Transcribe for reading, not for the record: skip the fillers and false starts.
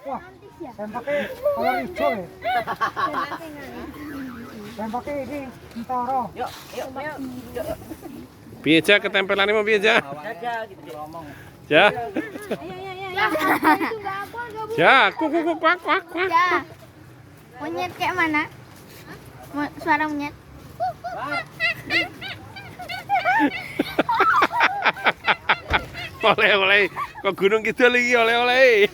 Wah, tembaknya kolor hijau ya. Tembaknya ini Bintoro. Yuk. Piye aja ketempelannya mau piye aja? Jaga gitu ngomong. Ya. Ayo. Itu enggak apa, enggak Ya, kuak. Ya. Monyet kayak mana? Suara monyet. Oleh-oleh kok Gunung Kidul iki oleh-oleh.